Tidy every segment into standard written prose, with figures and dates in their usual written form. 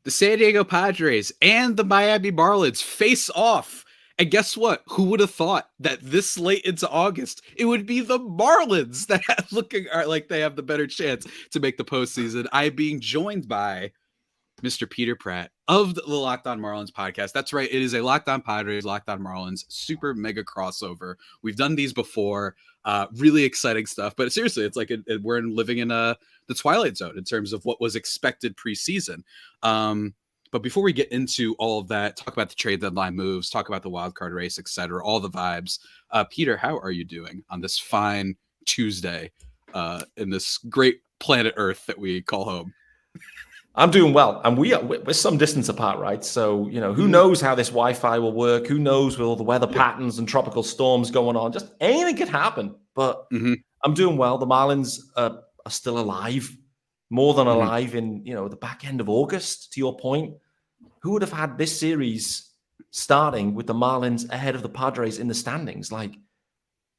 The San Diego Padres and the Miami Marlins face off. And guess what? Who would have thought that this late into August, it would be the Marlins that are like they have the better chance to make the postseason? I'm being joined by Mr. Peter Pratt of the Locked On Marlins podcast. That's right. It is a Locked On Padres, Locked On Marlins super mega crossover. We've done these before. Really exciting stuff. But seriously, it's like we're living in the Twilight Zone in terms of what was expected preseason. But before we get into all of that, talk about the trade deadline moves, talk about the wild card race, etc., all the vibes. Peter, how are you doing on this fine Tuesday in this great planet Earth that we call home? I'm doing well, and we're some distance apart, right? So, who knows how this Wi-Fi will work? Who knows with all the weather patterns and tropical storms going on? Just anything could happen. But I'm doing well. The Marlins are still alive, more than alive in, the back end of August, to your point. Who would have had this series starting with the Marlins ahead of the Padres in the standings? Like,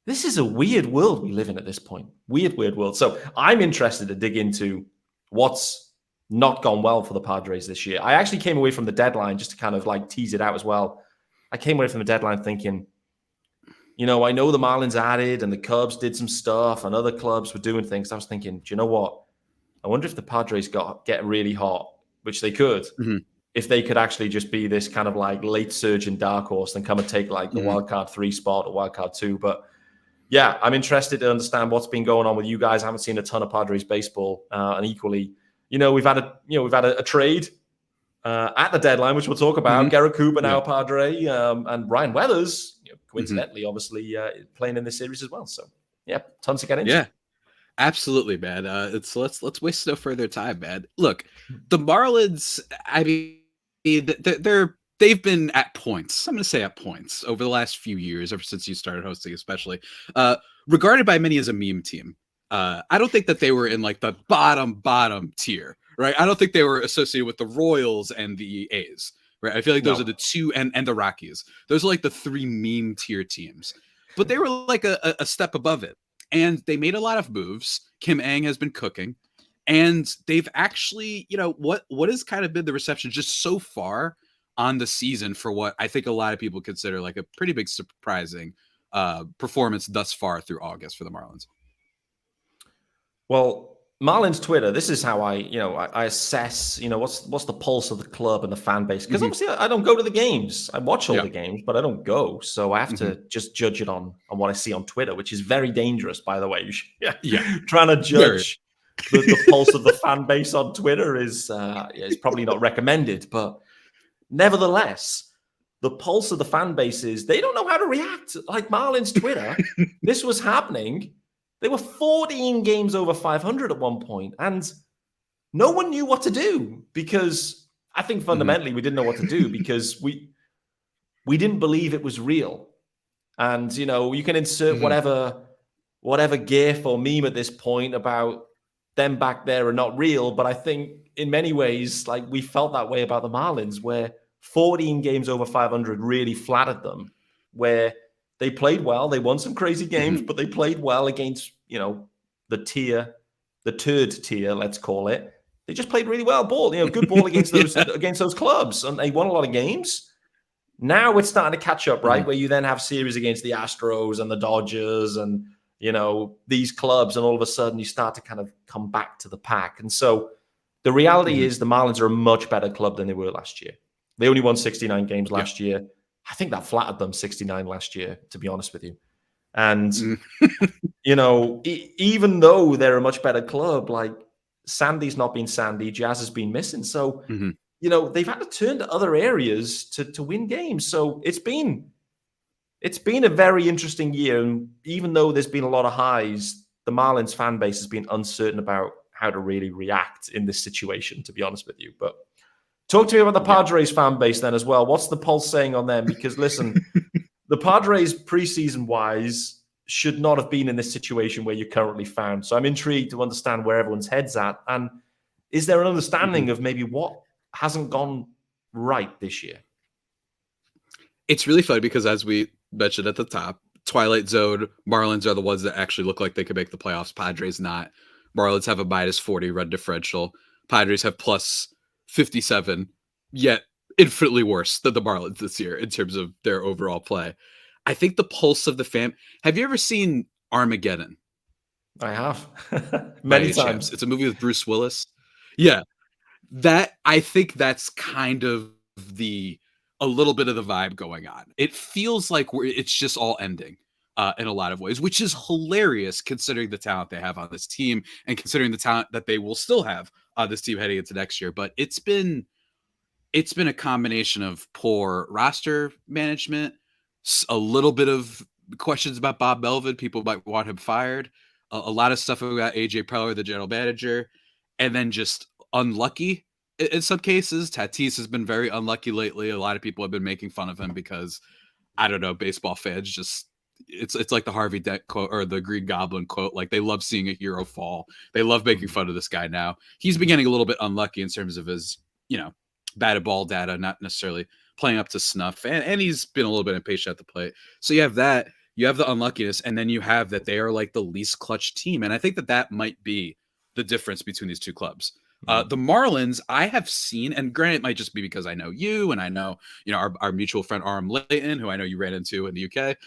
this is a weird world we live in at this point. Weird world. So I'm interested to dig into what's not gone well for the Padres this year. I actually came away from the deadline, just to kind of like tease it out as well. I came away from the deadline thinking, I know the Marlins added and the Cubs did some stuff and other clubs were doing things. I was thinking, do you know what? I wonder if the Padres get really hot, which they could, if they could actually just be this kind of like late surge in dark horse and come and take like the wild card 3 spot or wild card 2. But yeah, I'm interested to understand what's been going on with you guys. I haven't seen a ton of Padres baseball, and equally, we've had a trade at the deadline, which we'll talk about. Garrett Cooper, now Padre, and Ryan Weathers, coincidentally, obviously playing in this series as well. So yeah, tons to get into. Yeah, absolutely, man. Let's waste no further time, man. Look, the Marlins. I mean, they've been at points. I'm going to say at points over the last few years, ever since you started hosting, especially regarded by many as a meme team. I don't think that they were in like the bottom tier, right? I don't think they were associated with the Royals and the A's, right? I feel like those are the two, and the Rockies. Those are like the 3 meme tier teams, but they were like a step above it. And they made a lot of moves. Kim Ng has been cooking, and they've actually, what has kind of been the reception just so far on the season for what I think a lot of people consider like a pretty big surprising performance thus far through August for the Marlins. Well, Marlins Twitter, this is how I assess, what's the pulse of the club and the fan base. Because obviously I don't go to the games. I watch all the games, but I don't go. So I have to just judge it on what I see on Twitter, which is very dangerous, by the way. Trying to judge the pulse of the fan base on Twitter is probably not recommended. But nevertheless, the pulse of the fan base is they don't know how to react. Like Marlins Twitter, this was happening. They were 14 games over 500 at one point, and no one knew what to do because I think fundamentally we didn't know what to do because we didn't believe it was real. And, you can insert whatever gif or meme at this point about them back there are not real, but I think in many ways, like we felt that way about the Marlins, where 14 games over 500 really flattered them, where they played well. They won some crazy games, but they played well against, the third tier, let's call it. They just played really well ball, good ball against those clubs, and they won a lot of games. Now it's starting to catch up, right? Where you then have series against the Astros and the Dodgers and, these clubs, and all of a sudden you start to kind of come back to the pack. And so the reality is the Marlins are a much better club than they were last year. They only won 69 games last year. I think that flattered them 69 last year, to be honest with you. And, even though they're a much better club, like Sandy's not been Sandy, Jazz has been missing. So, they've had to turn to other areas to win games. So it's been a very interesting year. And even though there's been a lot of highs, the Marlins fan base has been uncertain about how to really react in this situation, to be honest with you. But talk to me about the Padres fan base then as well. What's the pulse saying on them? Because listen, the Padres preseason-wise should not have been in this situation where you're currently found. So I'm intrigued to understand where everyone's head's at. And is there an understanding of maybe what hasn't gone right this year? It's really funny because as we mentioned at the top, Twilight Zone, Marlins are the ones that actually look like they could make the playoffs. Padres not. Marlins have a -40 run differential. Padres have plus 57 yet infinitely worse than the Marlins this year in terms of their overall play. I think the pulse of the fan. Have you ever seen Armageddon I have by many any chance? times. It's a movie with Bruce Willis. Yeah, that I think that's kind of the a little bit of the vibe going on. It feels like it's just all ending in a lot of ways, which is hilarious considering the talent they have on this team and considering the talent that they will still have on this team heading into next year. But it's been a combination of poor roster management, a little bit of questions about Bob Melvin. People might want him fired. A lot of stuff about AJ Preller, the general manager, and then just unlucky in some cases. Tatis has been very unlucky lately. A lot of people have been making fun of him because I don't know, baseball fans just it's like the Harvey Dent quote or the Green Goblin quote. Like they love seeing a hero fall. They love making fun of this guy now. He's been getting a little bit unlucky in terms of his, batted ball data, not necessarily playing up to snuff. And he's been a little bit impatient at the plate. So you have that, you have the unluckiness, and then you have that they are like the least clutch team. And I think that might be the difference between these two clubs. The Marlins, I have seen, and granted, it might just be because I know you and I know, our mutual friend Aram Layton, who I know you ran into in the UK,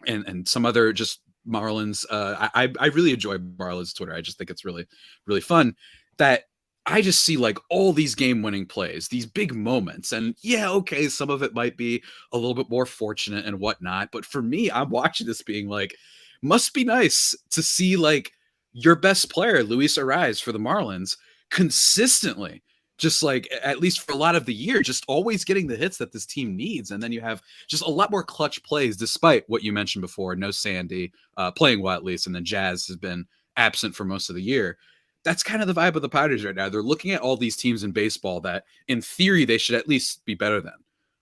and some other just Marlins. I really enjoy Marlins Twitter. I just think it's really, really fun that I just see like all these game-winning plays, these big moments. And yeah, okay, some of it might be a little bit more fortunate and whatnot. But for me, I'm watching this being like, must be nice to see like your best player, Luis Ariz for the Marlins, consistently, just like at least for a lot of the year, just always getting the hits that this team needs. And then you have just a lot more clutch plays, despite what you mentioned before, no Sandy playing well at least, and then Jazz has been absent for most of the year. That's kind of the vibe of the Padres right now. They're looking at all these teams in baseball that, in theory, they should at least be better than.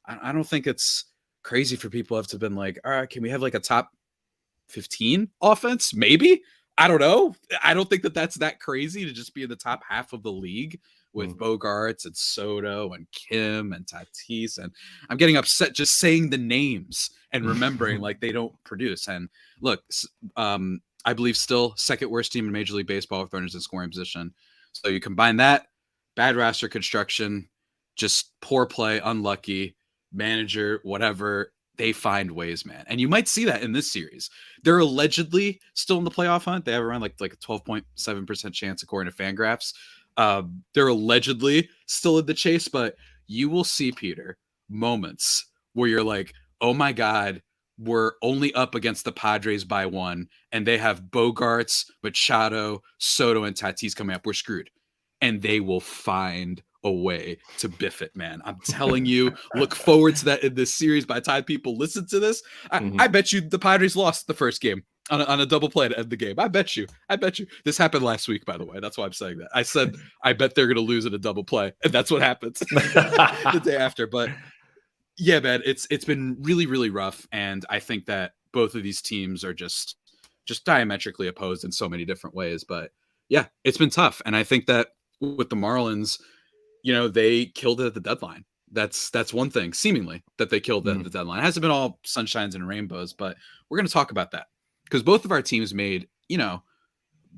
I don't think it's crazy for people to have been like, all right, can we have like a top 15 offense? Maybe. I don't know. I don't think that's that crazy to just be in the top half of the league with Bogarts and Soto and Kim and Tatis. And I'm getting upset just saying the names and remembering like they don't produce. And look, I believe still second worst team in Major League Baseball with runners in scoring position. So you combine that, bad roster construction, just poor play, unlucky, manager, whatever. They find ways, man. And you might see that in this series. They're allegedly still in the playoff hunt. They have around like a 12.7% chance according to Fangraphs. They're allegedly still in the chase, but you will see, Peter, moments where you're like, oh my God, we're only up against the Padres by one, and they have Bogarts, Machado, Soto, and Tatis coming up. We're screwed. And they will find a way to biff it, man. I'm telling you, look forward to that in this series. By the time people listen to this, I bet you the Padres lost the first game on a double play to end the game. I bet you. This happened last week, by the way. That's why I'm saying that. I said, I bet they're going to lose in a double play, and that's what happens the day after. But yeah, man, it's been really, really rough. And I think that both of these teams are just diametrically opposed in so many different ways. But yeah, it's been tough. And I think that with the Marlins, they killed it at the deadline. That's one thing, seemingly, that they killed it at the deadline. It hasn't been all sunshines and rainbows, but we're going to talk about that because both of our teams made,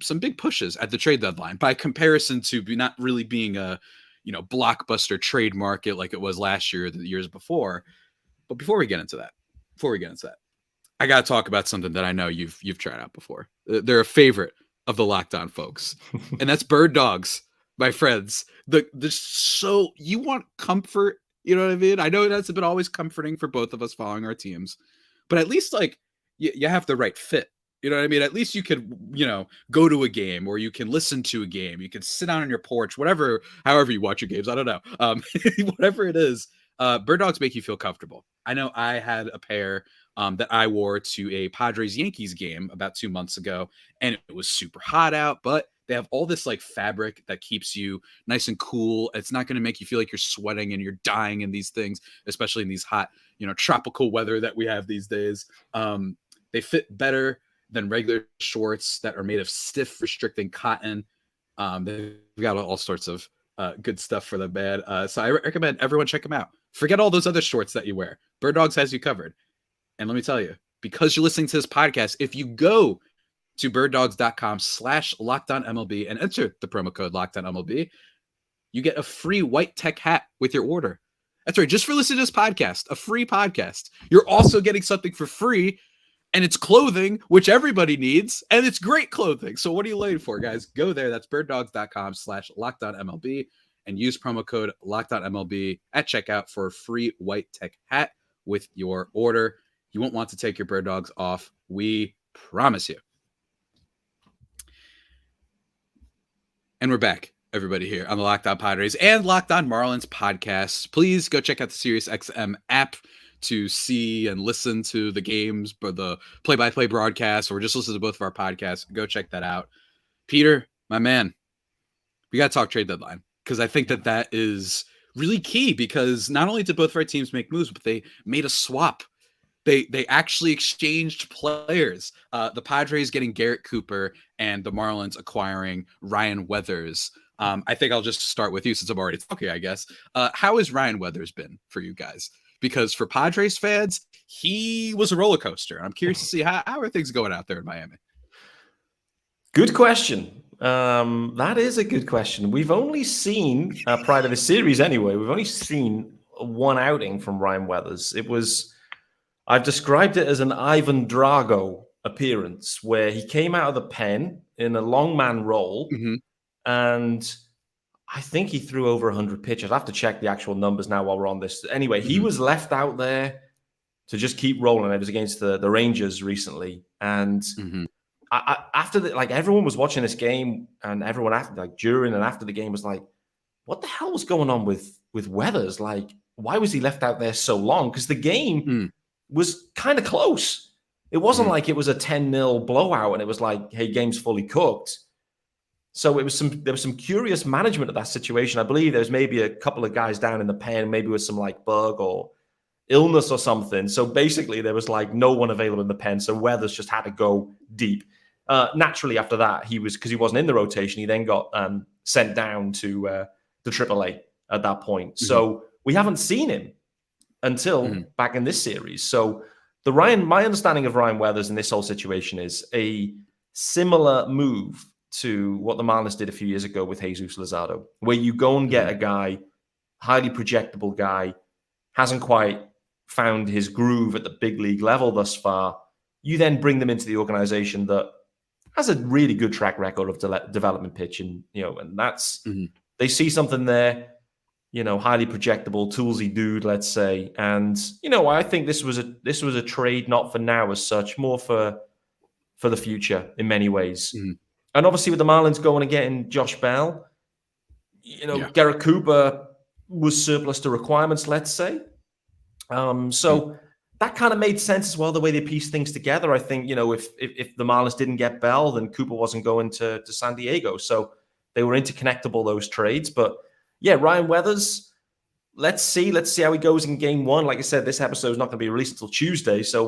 some big pushes at the trade deadline by comparison to not really being a, blockbuster trade market like it was last year or the years before. But before we get into that, I got to talk about something that I know you've tried out before. They're a favorite of the Locked On folks, and that's bird dogs. My friends, so you want comfort, you know what I mean? I know that's been always comforting for both of us following our teams, but at least like you have the right fit. You know what I mean? At least you could, go to a game or you can listen to a game. You can sit down on your porch, however you watch your games. I don't know. Whatever it is, bird dogs make you feel comfortable. I know I had a pair that I wore to a Padres Yankees game about 2 months ago, and it was super hot out, but they have all this like fabric that keeps you nice and cool. It's not going to make you feel like you're sweating and you're dying in these things, especially in these hot, tropical weather that we have these days. They fit better than regular shorts that are made of stiff, restricting cotton. They've got all sorts of good stuff for the bed. So I recommend everyone check them out. Forget all those other shorts that you wear. Bird Dogs has you covered. And let me tell you, because you're listening to this podcast, if you go to birddogs.com/LockedOnMLB and enter the promo code LockedOnMLB, you get a free white tech hat with your order. That's right. Just for listening to this podcast, a free podcast. You're also getting something for free, and it's clothing, which everybody needs, and it's great clothing. So what are you waiting for, guys? Go there. That's birddogs.com/LockedOnMLB and use promo code LockedOnMLB at checkout for a free white tech hat with your order. You won't want to take your Bird Dogs off. We promise you. And we're back, everybody, here on the Locked On Padres and Locked On Marlins podcasts. Please go check out the SiriusXM app to see and listen to the games, but the play-by-play broadcast, or just listen to both of our podcasts. Go check that out. Peter, my man, we got to talk trade deadline, because I think that is really key, because not only did both of our teams make moves, but they made a swap. They actually exchanged players. The Padres getting Garrett Cooper and the Marlins acquiring Ryan Weathers. I think I'll just start with you since I'm already talking, I guess. How has Ryan Weathers been for you guys? Because for Padres fans, he was a roller coaster. I'm curious to see how are things going out there in Miami. Good question. That is a good question. We've only seen, prior to the series anyway, we've only seen one outing from Ryan Weathers. I've described it as an Ivan Drago appearance, where he came out of the pen in a long man role, and I think he threw over 100 pitches. I have to check the actual numbers now while we're on this. Anyway, he was left out there to just keep rolling. It was against the Rangers recently, and after everyone was watching this game, and everyone during and after the game was like, "What the hell was going on with Weathers? Like, why was he left out there so long?" Because the game was kind of close. It wasn't like it was a 10-0 blowout and it was like, hey, game's fully cooked. So there was some curious management of that situation. I believe there was maybe a couple of guys down in the pen, maybe with some like bug or illness or something. So basically there was like no one available in the pen. So Weathers just had to go deep. Naturally after that, because he wasn't in the rotation, he then got sent down to AAA at that point. So we haven't seen him until back in this series. So my understanding of Ryan Weathers in this whole situation is a similar move to what the Marlins did a few years ago with Jesus Luzardo, where you go and get a guy, highly projectable guy, hasn't quite found his groove at the big league level thus far. You then bring them into the organization that has a really good track record of development pitching, and that's they see something there. Highly projectable, toolsy dude, let's say. And, I think this was a trade not for now as such, more for the future in many ways. And obviously with the Marlins going and getting Josh Bell, Garrett Cooper was surplus to requirements, let's say. So that kind of made sense as well, the way they pieced things together. I think, if the Marlins didn't get Bell, then Cooper wasn't going to San Diego. So they were interconnectable, those trades. But yeah, Ryan Weathers, let's see how he goes in game one. Like I said, this episode is not going to be released until Tuesday, so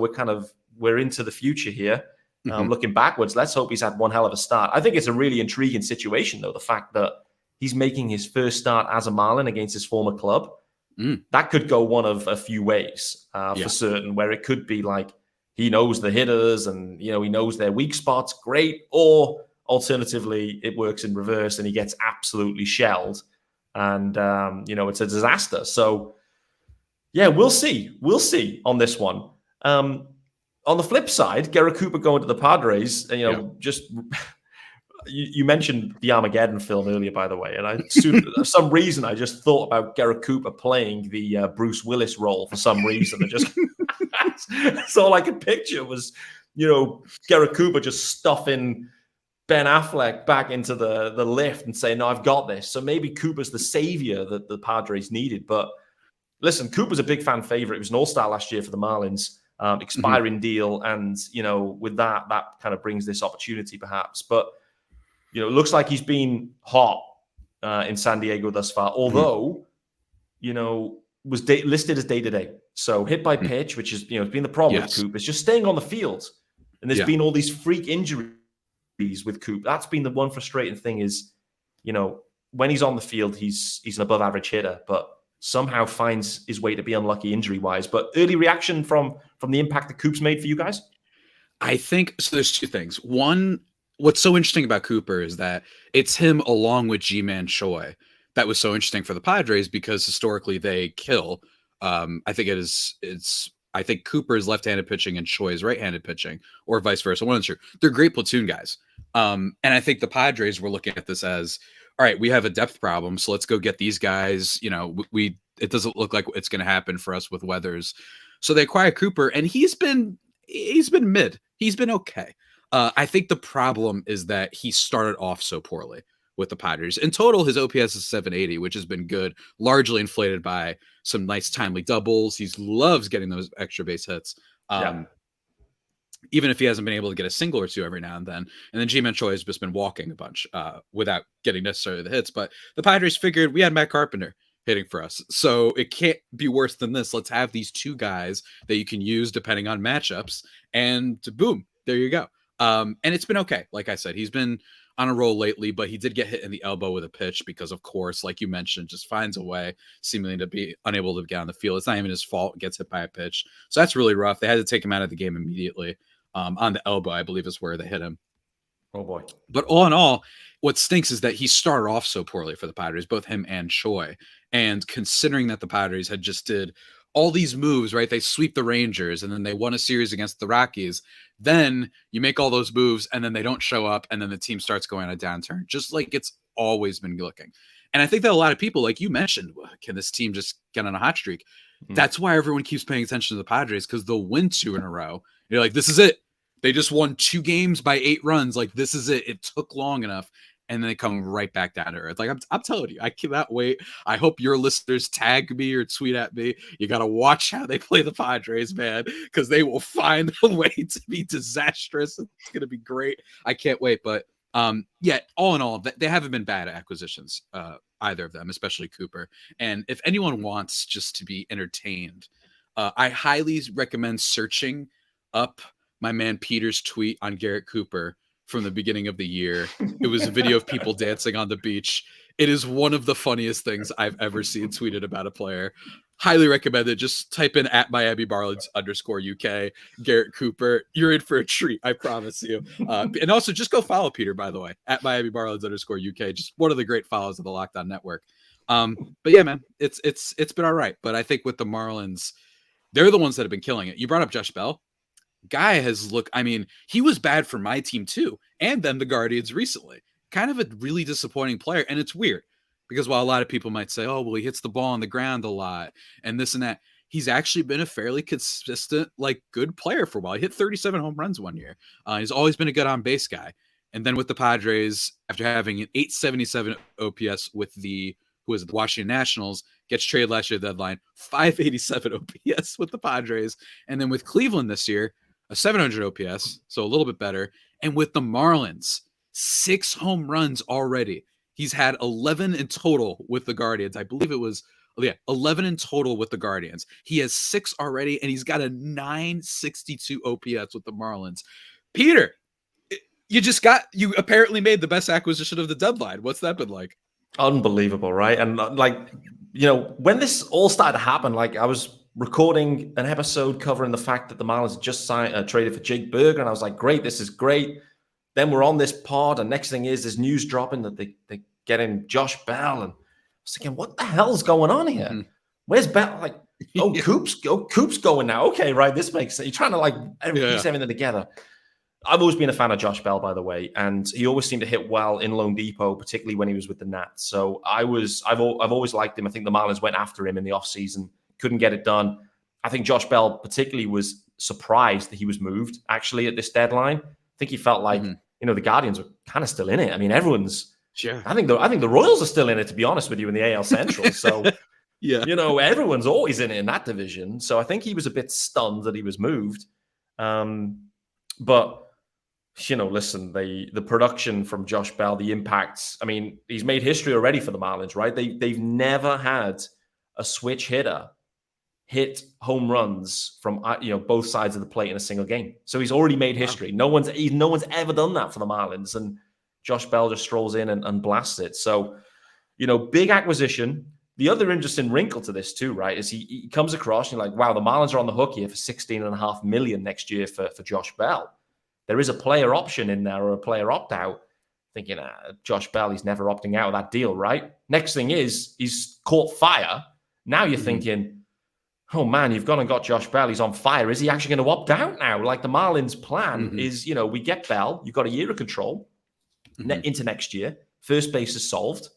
we're into the future here. Looking backwards, let's hope he's had one hell of a start. I think it's a really intriguing situation, though, the fact that he's making his first start as a Marlin against his former club. That could go one of a few ways for certain, where it could be like he knows the hitters and, he knows their weak spots, great, or alternatively, it works in reverse and he gets absolutely shelled. And, it's a disaster. So, yeah, we'll see. We'll see on this one. On the flip side, Garrett Cooper going to the Padres, you mentioned the Armageddon film earlier, by the way. And for some reason, I just thought about Garrett Cooper playing the Bruce Willis role for some reason. That's all I could picture was, Garrett Cooper just stuffing Ben Affleck back into the lift and saying, no, I've got this. So maybe Cooper's the savior that the Padres needed. But listen, Cooper's a big fan favorite. He was an all-star last year for the Marlins, expiring deal. And, with that kind of brings this opportunity perhaps. But, it looks like he's been hot in San Diego thus far, although, was listed as day-to-day. So hit by pitch, which is, it's been the problem with Cooper, is just staying on the field. And there's been all these freak injuries with Coop. That's been the one frustrating thing is, when he's on the field, he's an above average hitter, but somehow finds his way to be unlucky injury wise. But early reaction from the impact that Coop's made for you guys? I think so. There's two things. One, what's so interesting about Cooper is that it's him along with G-Man Choi that was so interesting for the Padres because historically they kill. I think I think Cooper is left-handed pitching and Choi is right-handed pitching, or vice versa. One sure. They're great platoon guys. And I think the Padres were looking at this as, all right, we have a depth problem, so let's go get these guys. It doesn't look like it's going to happen for us with Weathers. So they acquire Cooper, and he's been mid. He's been okay. I think the problem is that he started off so poorly with the Padres. In total, his OPS is 780, which has been good, largely inflated by some nice timely doubles. He loves getting those extra base hits. Even if he hasn't been able to get a single or two every now and then. And then Ji-Man Choi has just been walking a bunch without getting necessarily the hits. But the Padres figured we had Matt Carpenter hitting for us, so it can't be worse than this. Let's have these two guys that you can use depending on matchups, and boom, there you go. And it's been okay. Like I said, he's been on a roll lately, but he did get hit in the elbow with a pitch because, of course, like you mentioned, just finds a way seemingly to be unable to get on the field. It's not even his fault. Gets hit by a pitch. So that's really rough. They had to take him out of the game immediately. On the elbow, I believe, is where they hit him. Oh, boy. But all in all, what stinks is that he started off so poorly for the Padres, both him and Choi. And considering that the Padres had just did all these moves, right? They sweep the Rangers, and then they won a series against the Rockies. Then you make all those moves, and then they don't show up, and then the team starts going on a downturn, just like it's always been looking. And I think that a lot of people, like you mentioned, can this team just get on a hot streak? That's why everyone keeps paying attention to the Padres, because they'll win 2 in a row. You're like, this is it. They just won 2 games by 8 runs. Like, this is it. It took long enough. And then they come right back down to earth. Like, I'm telling you, I cannot wait. I hope your listeners tag me or tweet at me. You got to watch how they play the Padres, man, because they will find a way to be disastrous. It's going to be great. I can't wait. But yeah, all in all, they haven't been bad acquisitions, either of them, especially Cooper. And if anyone wants just to be entertained, I highly recommend searching up my man Peter's tweet on Garrett Cooper from the beginning of the year. It was a video of people dancing on the beach. It is one of the funniest things I've ever seen tweeted about a player. Highly recommend it. Just type in @Miami_Marlins_UK Garrett Cooper. You're in for a treat, I promise you. And also just go follow Peter, by the way, @Miami_Marlins_UK. Just one of the great follows of the Locked On Network. But yeah, man, it's been all right. But I think with the Marlins, they're the ones that have been killing it. You brought up Josh Bell. Guy has looked, I mean, he was bad for my team too, and then the Guardians recently. Kind of a really disappointing player, and it's weird because while a lot of people might say, oh, well, he hits the ball on the ground a lot and this and that, he's actually been a fairly consistent, like, good player for a while. He hit 37 home runs one year. He's always been a good on-base guy. And then with the Padres, after having an 877 OPS with the Washington Nationals, gets traded last year at the deadline, 587 OPS with the Padres. And then with Cleveland this year, a 700 OPS, so a little bit better. And with the Marlins, 6 home runs already. He's had 11 in total with the Guardians. I believe it was 11 in total with the Guardians. He has 6 already, and he's got a 962 OPS with the Marlins. Peter, you apparently made the best acquisition of the deadline. What's that been like? Unbelievable, right? And when this all started to happen, like I was recording an episode covering the fact that the Marlins had just traded for Jake Berger, and I was like, great, this is great. Then we're on this pod, and next thing is there's news dropping that they get in Josh Bell, and I was thinking, what the hell's going on here? Mm-hmm. Where's Bell? Like, Coop's going now. Okay, right, this makes sense. You're trying to piece everything together. I've always been a fan of Josh Bell, by the way, and he always seemed to hit well in Lone Depot, particularly when he was with the Nats. So I've always liked him. I think the Marlins went after him in the offseason, couldn't get it done. I think Josh Bell particularly was surprised that he was moved actually at this deadline. I think he felt like the Guardians were kind of still in it. I mean, everyone's. Sure. I think the Royals are still in it, to be honest with you, in the AL Central. So yeah, everyone's always in it in that division. So I think he was a bit stunned that he was moved. But listen, the production from Josh Bell, the impacts. I mean, he's made history already for the Marlins, right? They've never had a switch hitter hit home runs from both sides of the plate in a single game. So he's already made history. Wow. No one's ever done that for the Marlins, and Josh Bell just strolls in and blasts it. So, big acquisition. The other interesting wrinkle to this too, right, is he comes across and you're like, wow, the Marlins are on the hook here for $16.5 million next year for Josh Bell. There is a player option in there or a player opt-out. thinking, Josh Bell, he's never opting out of that deal, right? Next thing is he's caught fire. Now you're thinking, oh man, you've gone and got Josh Bell. He's on fire. Is he actually going to opt out now? Like the Marlins' plan is, we get Bell. You've got a year of control into next year. First base is solved.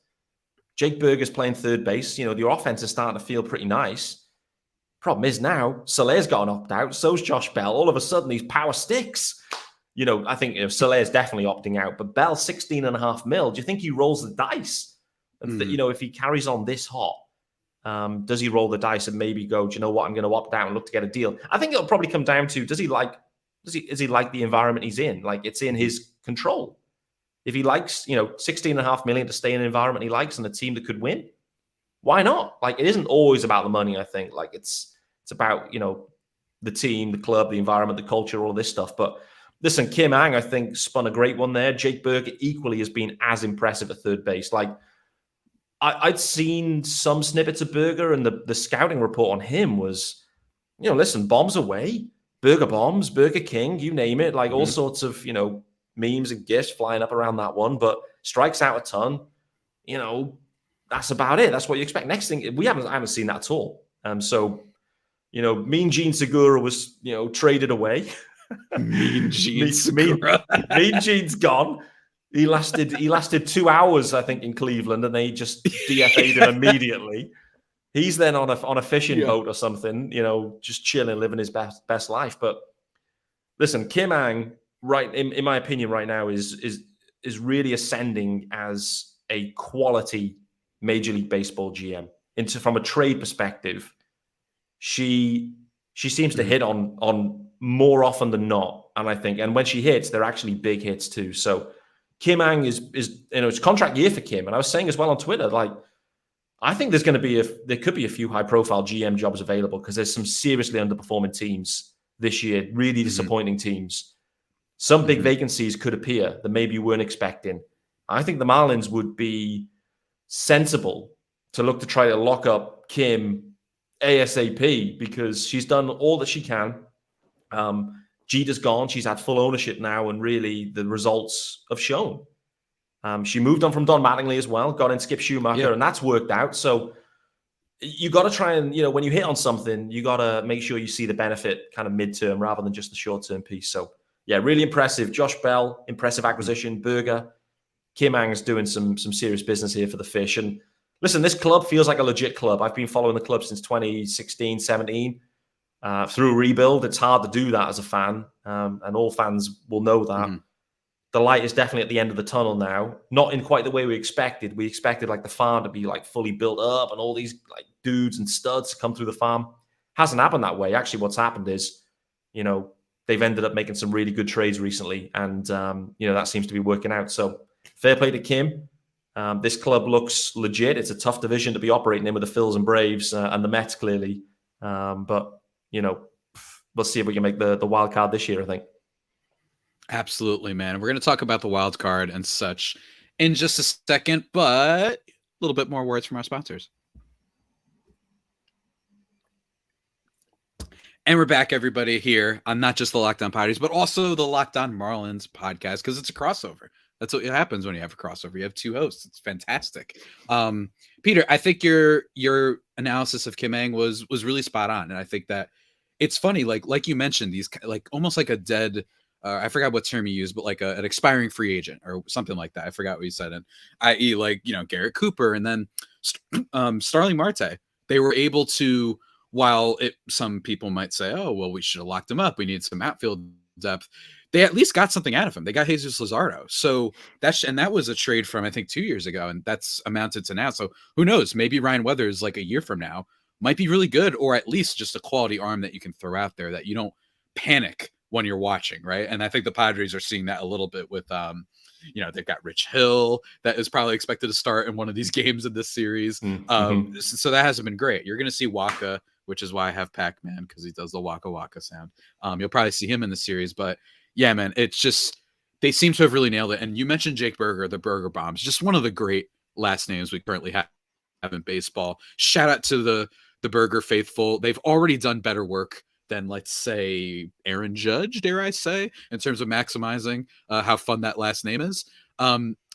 Jake Burger's playing third base. Your offense is starting to feel pretty nice. Problem is now, Soler's got an opt-out. So's Josh Bell. All of a sudden, these power sticks. I think Soler's definitely opting out. But Bell, $16.5 million. Do you think he rolls the dice? If he carries on this hot, does he roll the dice and maybe go, do you know what, I'm going to opt out and look to get a deal? I think it'll probably come down to, does he like the environment he's in? Like, it's in his control. If he likes, $16.5 million to stay in an environment he likes and a team that could win, why not? Like, it isn't always about the money, I think. Like, it's about, the team, the club, the environment, the culture, all of this stuff. But listen, Kim Ang, I think, spun a great one there. Jake Burger equally has been as impressive at third base. Like, I'd seen some snippets of Burger, and the scouting report on him was, listen, bombs away, Burger bombs, Burger King, you name it, like all sorts of, memes and gifs flying up around that one, but strikes out a ton. That's about it. That's what you expect. Next thing, I haven't seen that at all. Mean Gene Segura was, traded away. Mean Gene Segura. Mean Gene's gone. He lasted 2 hours, I think, in Cleveland, and they just DFA'd him immediately. He's then on a fishing boat or something, just chilling, living his best life. But listen, Kim Ang, right, in my opinion, right now is really ascending as a quality Major League Baseball GM. From a trade perspective, she seems to hit on more often than not, and when she hits, they're actually big hits too. So Kim Ang is it's contract year for Kim, and I was saying as well on Twitter, like, I think there could be a few high profile GM jobs available because there's some seriously underperforming teams this year, really disappointing teams. Some big vacancies could appear that maybe you weren't expecting. I think the Marlins would be sensible to look to try to lock up Kim ASAP because she's done all that she can. Jeter's gone. She's had full ownership now, and really the results have shown. She moved on from Don Mattingly as well, got in Skip Schumacher, and that's worked out. So you got to try and, when you hit on something, you got to make sure you see the benefit kind of midterm rather than just the short-term piece. So, yeah, really impressive. Josh Bell, impressive acquisition. Burger. Kim Ang's doing some serious business here for the Fish. And listen, this club feels like a legit club. I've been following the club since 2016, 17. Through a rebuild, it's hard to do that as a fan, and all fans will know that. The light is definitely at the end of the tunnel now. Not in quite the way we expected. We expected like the farm to be like fully built up and all these like dudes and studs to come through the farm. Hasn't happened that way. Actually, what's happened is, they've ended up making some really good trades recently, and that seems to be working out. So fair play to Kim. This club looks legit. It's a tough division to be operating in with the Phils and Braves and the Mets clearly, but we'll see if we can make the wild card this year, I think. Absolutely, man. We're going to talk about the wild card and such in just a second, but a little bit more words from our sponsors. And we're back, everybody, here on not just the Locked On Padres, but also the Locked On Marlins podcast, because it's a crossover. That's what happens when you have a crossover. You have two hosts. It's fantastic. Peter, I think your analysis of Kim Ang was really spot on, and I think that it's funny, like you mentioned, these like almost like a dead. I forgot what term you used, but like an expiring free agent or something like that. I forgot what you said. And i.e. like, Garrett Cooper and then Starling Marte. They were able to, while some people might say, oh, well, we should have locked him up. We need some outfield depth. They at least got something out of him. They got Jesus Luzardo. So that was a trade from, I think, 2 years ago. And that's amounted to now. So who knows? Maybe Ryan Weathers, like a year from now, might be really good, or at least just a quality arm that you can throw out there that you don't panic when you're watching, right? And I think the Padres are seeing that a little bit with, they've got Rich Hill that is probably expected to start in one of these games in this series. So that hasn't been great. You're going to see Waka, which is why I have Pac-Man, because he does the Waka Waka sound. You'll probably see him in the series, but yeah, man, it's just, they seem to have really nailed it. And you mentioned Jake Burger, the Burger Bombs, just one of the great last names we currently have in baseball. Shout out to the Burger faithful. They've already done better work than, let's say, Aaron Judge, dare I say, in terms of maximizing how fun that last name is.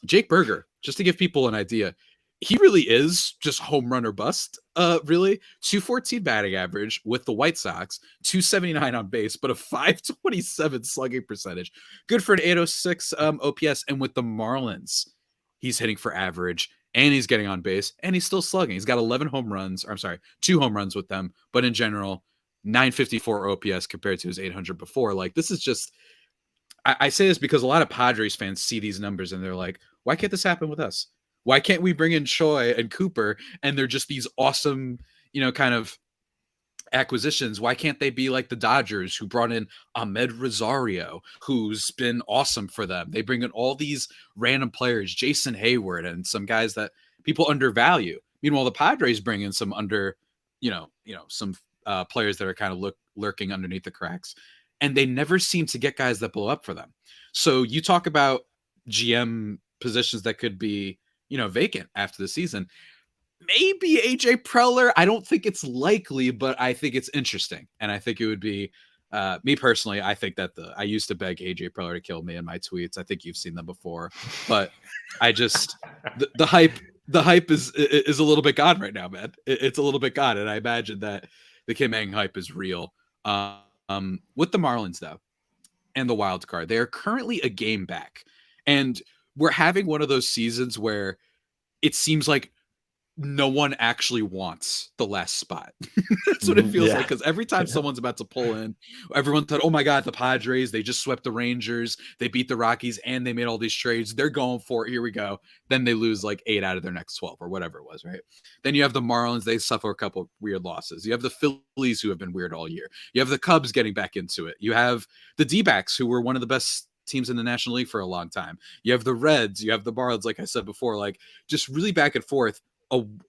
Jake Berger, just to give people an idea, he really is just home run or bust. Really, 214 batting average with the White Sox, 279 on base, but a 527 slugging percentage. Good for an 806 OPS. And with the Marlins, he's hitting for average and he's getting on base and he's still slugging. He's got 11 home runs. Or I'm sorry, 2 home runs with them, but in general, 954 OPS compared to his 800 before. Like, this is just. I say this because a lot of Padres fans see these numbers and they're like, why can't this happen with us? Why can't we bring in Choi and Cooper and they're just these awesome, kind of acquisitions? Why can't they be like the Dodgers, who brought in Ahmed Rosario, who's been awesome for them? They bring in all these random players, Jason Hayward, and some guys that people undervalue. Meanwhile, the Padres bring in some some players that are kind of lurking underneath the cracks, and they never seem to get guys that blow up for them. So you talk about GM positions that could be, vacant after the season. Maybe AJ Preller. I don't think it's likely, but I think it's interesting. And I think it would be, me personally, I think that I used to beg AJ Preller to kill me in my tweets. I think you've seen them before, but I just, the hype is a little bit gone right now, man. It's a little bit gone. And I imagine that the Kim Ng hype is real. With the Marlins, though, and the wild card, they are currently a game back. And we're having one of those seasons where it seems like no one actually wants the last spot. That's what it feels like. Because every time someone's about to pull in, everyone thought, oh my God, the Padres, they just swept the Rangers, they beat the Rockies, and they made all these trades. They're going for it. Here we go. Then they lose like 8 out of their next 12 or whatever it was, right? Then you have the Marlins, they suffer a couple of weird losses. You have the Phillies, who have been weird all year. You have the Cubs getting back into it. You have the D-backs, who were one of the best teams in the National League for a long time. You have the Reds, you have the Marlins, like I said before, like just really back and forth.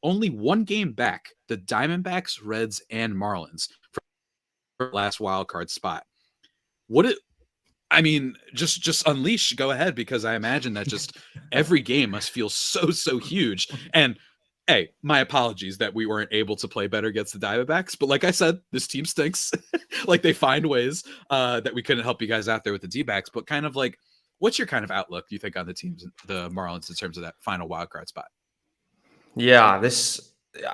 Only one game back, the Diamondbacks, Reds, and Marlins for last wild card spot. Just unleash, go ahead, because I imagine that just every game must feel so huge. And hey, my apologies that we weren't able to play better against the Diamondbacks, but like I said, this team stinks. Like, they find ways that we couldn't help you guys out there with the D-backs, but kind of like, what's your kind of outlook, do you think, on the teams, the Marlins, in terms of that final wild card spot? Yeah,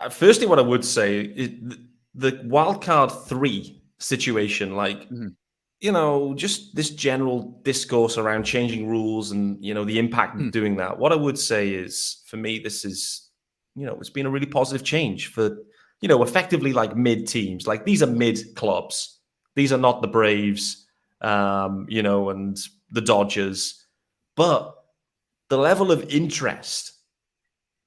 firstly, what I would say is the wildcard 3 situation, like, just this general discourse around changing rules and, the impact of doing that. What I would say is, for me, this is, it's been a really positive change for, effectively like mid teams. Like, these are mid clubs. These are not the Braves, and the Dodgers. But the level of interest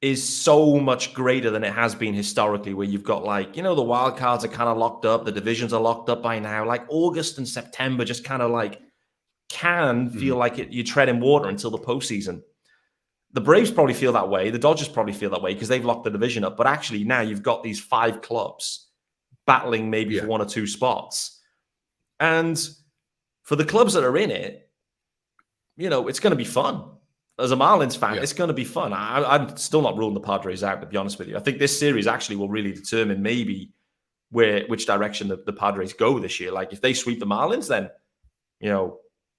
is so much greater than it has been historically, where you've got, like, the wild cards are kind of locked up, the divisions are locked up by now. Like, August and September just kind of like can feel like you're treading water until the postseason. The Braves probably feel that way. The Dodgers probably feel that way because they've locked the division up. But actually now you've got these 5 clubs battling maybe for 1 or 2 spots. And for the clubs that are in it, it's going to be fun. As a Marlins fan, it's going to be fun. I'm still not ruling the Padres out, to be honest with you. I think this series actually will really determine maybe which direction the Padres go this year. Like, if they sweep the Marlins, then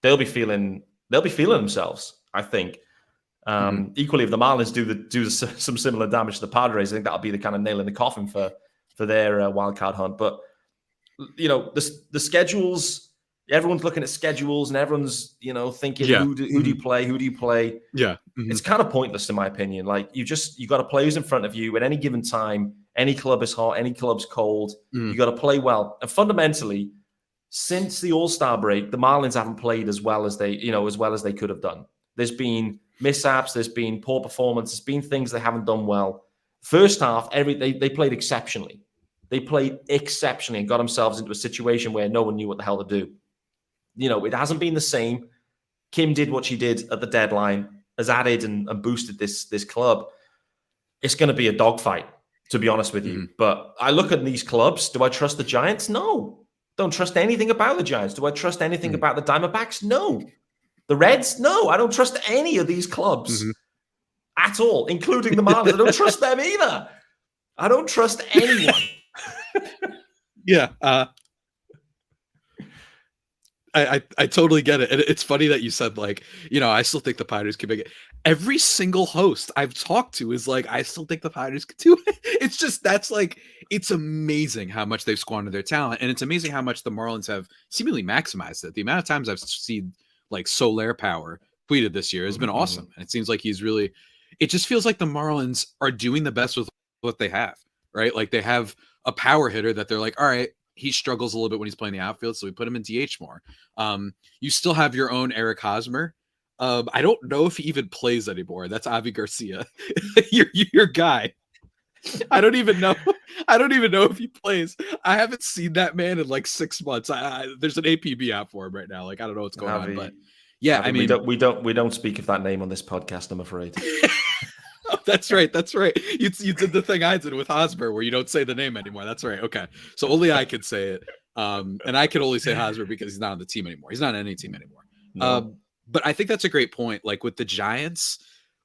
they'll be feeling themselves, I think. Equally, if the Marlins do some similar damage to the Padres, I think that'll be the kind of nail in the coffin for their wild card hunt. But the schedules. Everyone's looking at schedules and everyone's, thinking, who do you play? Who do you play? Yeah. It's kind of pointless, in my opinion. Like, you got to play who's in front of you at any given time. Any club is hot, any club's cold. You got to play well. And fundamentally, since the All-Star break, the Marlins haven't played as well as they could have done. There's been mishaps, there's been poor performance, there's been things they haven't done well. First half, they played exceptionally. They played exceptionally and got themselves into a situation where no one knew what the hell to do. It hasn't been the same. Kim did what she did at the deadline, has added and boosted this club. It's going to be a dogfight, to be honest with you. But I look at these clubs. Do I trust the Giants? No. Don't trust anything about the Giants. Do I trust anything about the Diamondbacks? No. The Reds? No. I don't trust any of these clubs at all, including the Marlins. I don't trust them either. I don't trust anyone. I totally get it. And it's funny that you said, like, I still think the Padres can make it. every single host I've talked to is like, I still think the Padres could do it. It's just, it's amazing how much they've squandered their talent. And it's amazing how much the Marlins have seemingly maximized it. The amount of times I've seen like Soler Power tweeted this year has been awesome. And it seems like it just feels like the Marlins are doing the best with what they have, right? Like they have a power hitter that they're like, all right, he struggles a little bit when he's playing the outfield, so we put him in DH more. You still have your own Eric Hosmer. I don't know if he even plays anymore. That's Avi Garcia, your guy. I don't even know. I don't even know if he plays. I haven't seen that man in like 6 months. There's an APB out for him right now. Like I don't know what's going on, but yeah, I mean, we don't speak of that name on this podcast, I'm afraid. Oh, that's right. That's right. You did the thing I did with Hosmer where you don't say the name anymore. That's right. Okay. So only I can say it. And I can only say Hosmer because he's not on the team anymore. He's not on any team anymore. No. But I think that's a great point. Like with the Giants,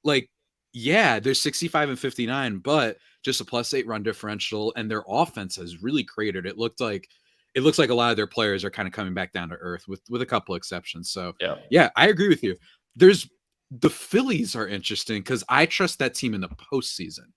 like, yeah, they're 65 and 59, but just a +8 run differential. And their offense has really cratered. It looks like a lot of their players are kind of coming back down to earth with a couple exceptions. So yeah, I agree with you. The Phillies are interesting because I trust that team in the postseason.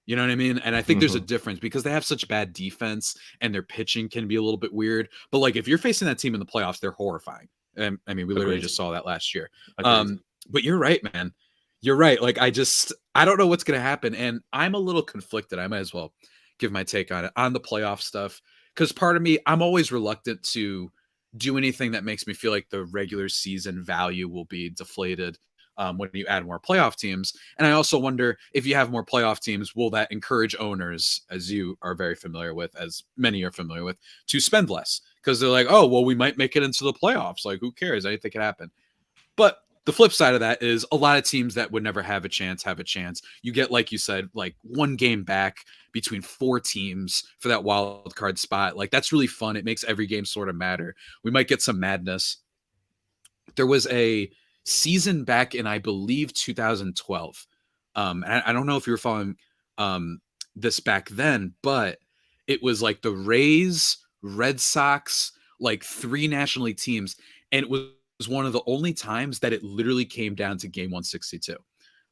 You know what I mean? And I think there's a difference because they have such bad defense and their pitching can be a little bit weird. But like if you're facing that team in the playoffs, they're horrifying. I mean, we literally just saw that last year. But you're right, man. You're right. Like I don't know what's going to happen. And I'm a little conflicted. I might as well give my take on it on the playoff stuff. Because part of me, I'm always reluctant to do anything that makes me feel like the regular season value will be deflated when you add more playoff teams. And I also wonder if you have more playoff teams, will that encourage owners, as you are very familiar with, as many are familiar with, to spend less? Because they're like, oh, well, we might make it into the playoffs. Like, who cares? Anything can happen. But the flip side of that is a lot of teams that would never have a chance. You get, like you said, like one game back between 4 teams for that wild card spot. Like, that's really fun. It makes every game sort of matter. We might get some madness. There was a season back in, I believe, 2012. And I don't know if you were following this back then, but it was like the Rays, Red Sox, like 3 National League teams. And it was one of the only times that it literally came down to game 162.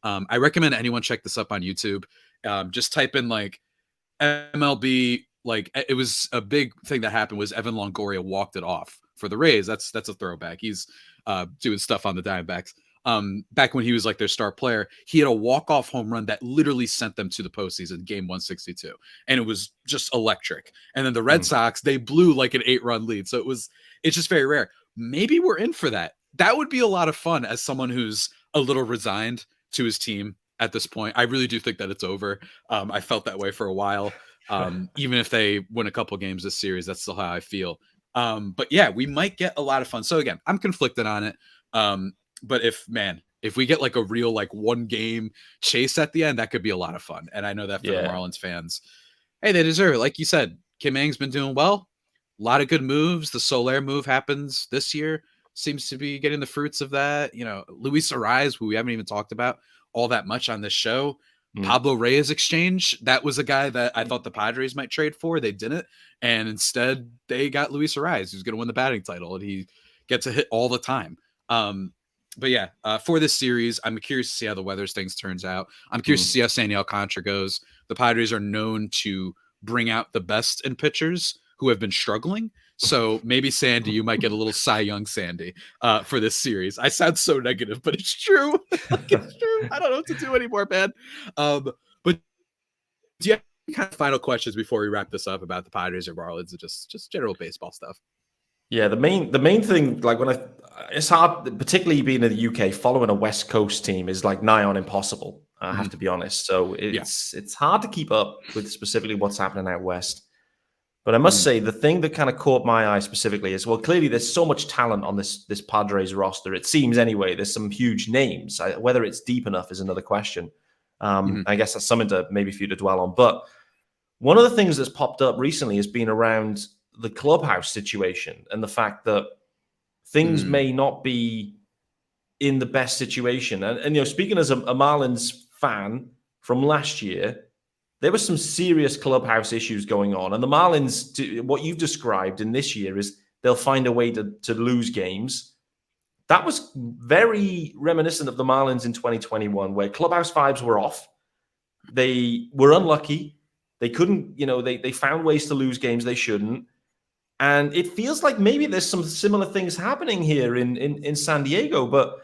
I recommend anyone check this up on YouTube. Just type in like MLB. Like it was a big thing that happened was Evan Longoria walked it off for the Rays. That's a throwback. He's doing stuff on the Diamondbacks. Back when he was like their star player, he had a walk-off home run that literally sent them to the postseason, game 162. And it was just electric. And then the Red Sox, they blew like an 8-run lead. So it's just very rare. Maybe we're in for that. That would be a lot of fun as someone who's a little resigned to his team at this point. I really do think that it's over. I felt that way for a while. Even if they win a couple games this series, that's still how I feel. But yeah, we might get a lot of fun. So again, I'm conflicted on it. But if we get like a real like 1-game chase at the end, that could be a lot of fun. And I know that for the Marlins fans, hey, they deserve it. Like you said, Kim Ng's been doing well. A lot of good moves. The Soler move happens this year. Seems to be getting the fruits of that. You know, Luis Arraez, who we haven't even talked about all that much on this show. Pablo Reyes exchange. That was a guy that I thought the Padres might trade for. They didn't. And instead they got Luis Arraez, who's going to win the batting title. And he gets a hit all the time. But yeah, for this series, I'm curious to see how the weather things turns out. I'm curious to see how Sandy Alcantara goes. The Padres are known to bring out the best in pitchers who have been struggling. So maybe Sandy, you might get a little Cy Young Sandy for this series. I sound so negative, but it's true. It's true. I don't know what to do anymore, man. But do you have any kind of final questions before we wrap this up about the Padres or Marlins, or just general baseball stuff? Yeah, the main thing, like it's hard, particularly being in the UK, following a West Coast team is like nigh on impossible. I have to be honest. So it's hard to keep up with specifically what's happening out west. But I must say, the thing that kind of caught my eye specifically is, well, clearly there's so much talent on this Padres roster. It seems anyway, there's some huge names. Whether it's deep enough is another question. I guess that's something to maybe for you to dwell on. But one of the things that's popped up recently has been around the clubhouse situation and the fact that things may not be in the best situation. And you know, speaking as a Marlins fan from last year, there were some serious clubhouse issues going on. And the Marlins, what you've described in this year is they'll find a way to lose games, that was very reminiscent of the Marlins in 2021, where clubhouse vibes were off. They were unlucky. They couldn't, they found ways to lose games they shouldn't. And it feels like maybe there's some similar things happening here in San Diego. But,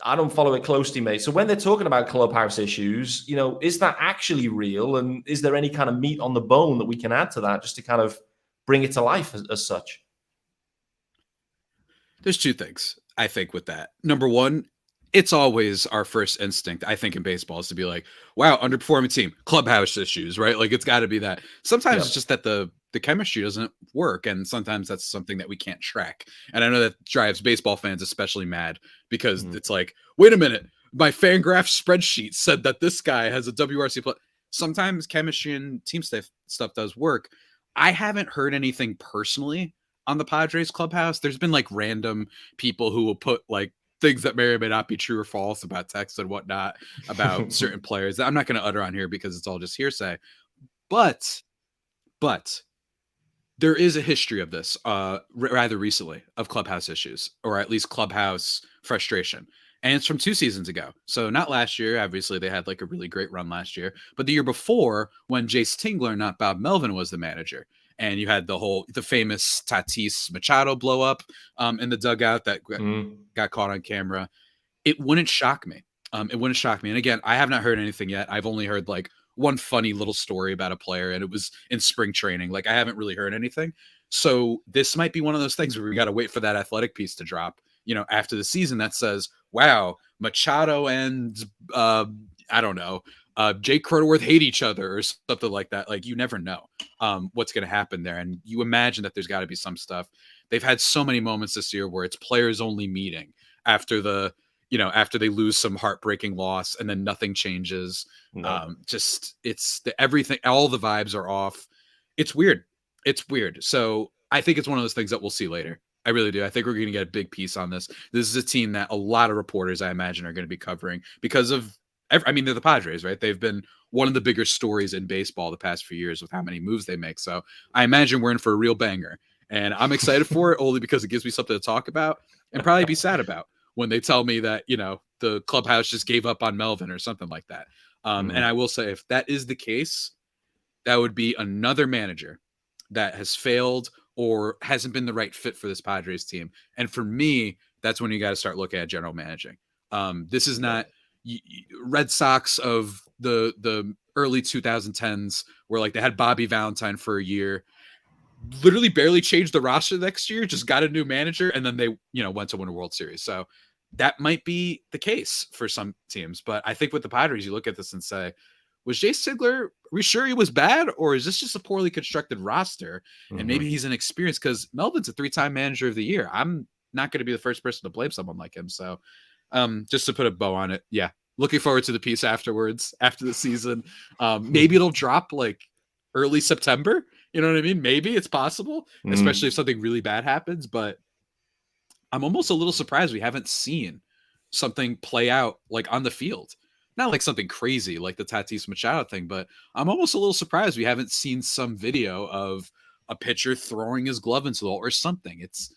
I don't follow it closely, mate. So when they're talking about clubhouse issues, is that actually real? And is there any kind of meat on the bone that we can add to that just to kind of bring it to life as such? There's two things, I think, with that. Number one, it's always our first instinct, I think, in baseball is to be like, wow, underperforming team, clubhouse issues, right? Like, it's got to be that. Sometimes it's just that the chemistry doesn't work, and sometimes that's something that we can't track. And I know that drives baseball fans especially mad because it's like, wait a minute, my FanGraph spreadsheet said that this guy has a WRC plus. Sometimes chemistry and team stuff does work. I haven't heard anything personally on the Padres clubhouse. There's been like random people who will put like things that may or may not be true or false about text and whatnot about certain players that I'm not going to utter on here because it's all just hearsay. But there is a history of this rather recently of clubhouse issues, or at least clubhouse frustration. And it's from 2 seasons ago. So not last year. Obviously, they had like a really great run last year. But the year before, when Jace Tingler, not Bob Melvin, was the manager. And you had the famous Tatis Machado blow up in the dugout that got caught on camera. It wouldn't shock me. It wouldn't shock me. And again, I have not heard anything yet. I've only heard like one funny little story about a player, and it was in spring training. Like, I haven't really heard anything. So this might be one of those things where we got to wait for that athletic piece to drop, after the season that says, wow, Machado and I don't know, Jake Cronenworth hate each other or something like that. Like, you never know what's going to happen there. And you imagine that there's got to be some stuff. They've had so many moments this year where it's players only meeting after after they lose some heartbreaking loss and then nothing changes. No. Everything, all the vibes are off. It's weird. So I think it's one of those things that we'll see later. I really do. I think we're going to get a big piece on this. This is a team that a lot of reporters, I imagine, are going to be covering because of, they're the Padres, right? They've been one of the bigger stories in baseball the past few years with how many moves they make. So I imagine we're in for a real banger. And I'm excited for it only because it gives me something to talk about and probably be sad about when they tell me that, the clubhouse just gave up on Melvin or something like that. And I will say, if that is the case, that would be another manager that has failed or hasn't been the right fit for this Padres team. And for me, that's when you got to start looking at general managing. This is not Red Sox of the early 2010s where like they had Bobby Valentine for a year, literally barely changed the roster next year, just got a new manager, and then they, went to win a World Series. So that might be the case for some teams. But I think with the Padres, you look at this and say, was Jace Tingler, are we sure he was bad, or is this just a poorly constructed roster? And maybe he's inexperienced, because Melvin's a 3-time manager of the year. I'm not going to be the first person to blame someone like him. So just to put a bow on it, yeah, looking forward to the piece afterwards, after the season. Maybe it'll drop like early September. You know what I mean? Maybe it's possible, especially if something really bad happens. But I'm almost a little surprised we haven't seen something play out like on the field. Not like something crazy like the Tatis Machado thing, but I'm almost a little surprised we haven't seen some video of a pitcher throwing his glove into the wall or something. It's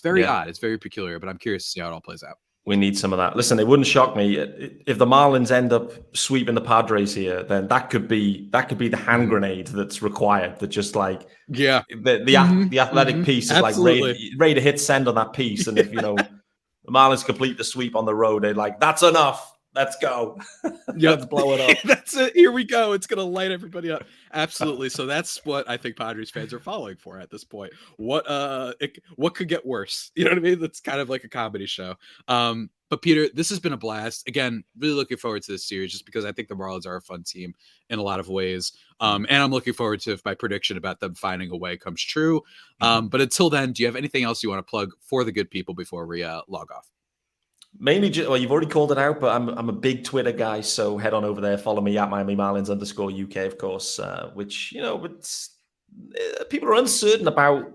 very odd. It's very peculiar, but I'm curious to see how it all plays out. We need some of that. Listen, it wouldn't shock me if the Marlins end up sweeping the Padres here. Then that could be the hand grenade that's required. That just like the athletic piece is Absolutely. like ready to hit send on that piece. And if the Marlins complete the sweep on the road, they're like, that's enough. Let's go. Let's blow it up. That's it. Here we go. It's going to light everybody up. Absolutely. So that's what I think Padres fans are following for at this point. What could get worse? You know what I mean? That's kind of like a comedy show. But Peter, this has been a blast. Again, really looking forward to this series just because I think the Marlins are a fun team in a lot of ways. And I'm looking forward to if my prediction about them finding a way comes true. But until then, do you have anything else you want to plug for the good people before we log off? Mainly, you've already called it out, but I'm a big Twitter guy, so head on over there, follow me at Miami Marlins _UK, of course. Which people are uncertain about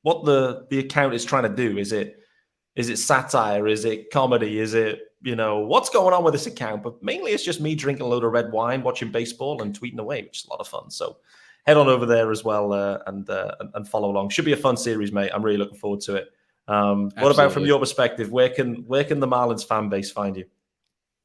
what the account is trying to do. Is it satire? Is it comedy? Is it what's going on with this account? But mainly, it's just me drinking a load of red wine, watching baseball, and tweeting away, which is a lot of fun. So head on over there as well and follow along. Should be a fun series, mate. I'm really looking forward to it. What about from your perspective? Where can the Marlins fan base find you?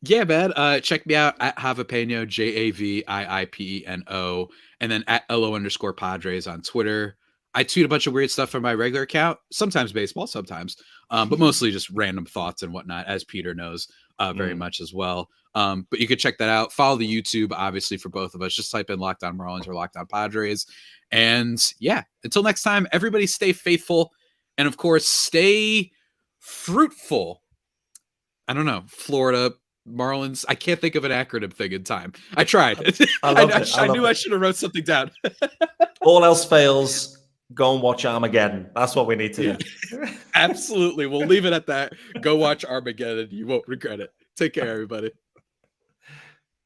Yeah, man. Check me out at Javipeno, JAVIIPENO, and then at LO_Padres on Twitter. I tweet a bunch of weird stuff from my regular account, sometimes baseball, sometimes, but mostly just random thoughts and whatnot, as Peter knows very much as well. But you can check that out. Follow the YouTube, obviously, for both of us. Just type in Locked On Marlins or Locked On Padres. And yeah, until next time, everybody stay faithful. And of course, stay fruitful. I don't know, Florida Marlins. I can't think of an acronym thing in time. I tried. I knew I should have wrote something down. All else fails, go and watch Armageddon. That's what we need to do. Absolutely. We'll leave it at that. Go watch Armageddon. You won't regret it. Take care, everybody.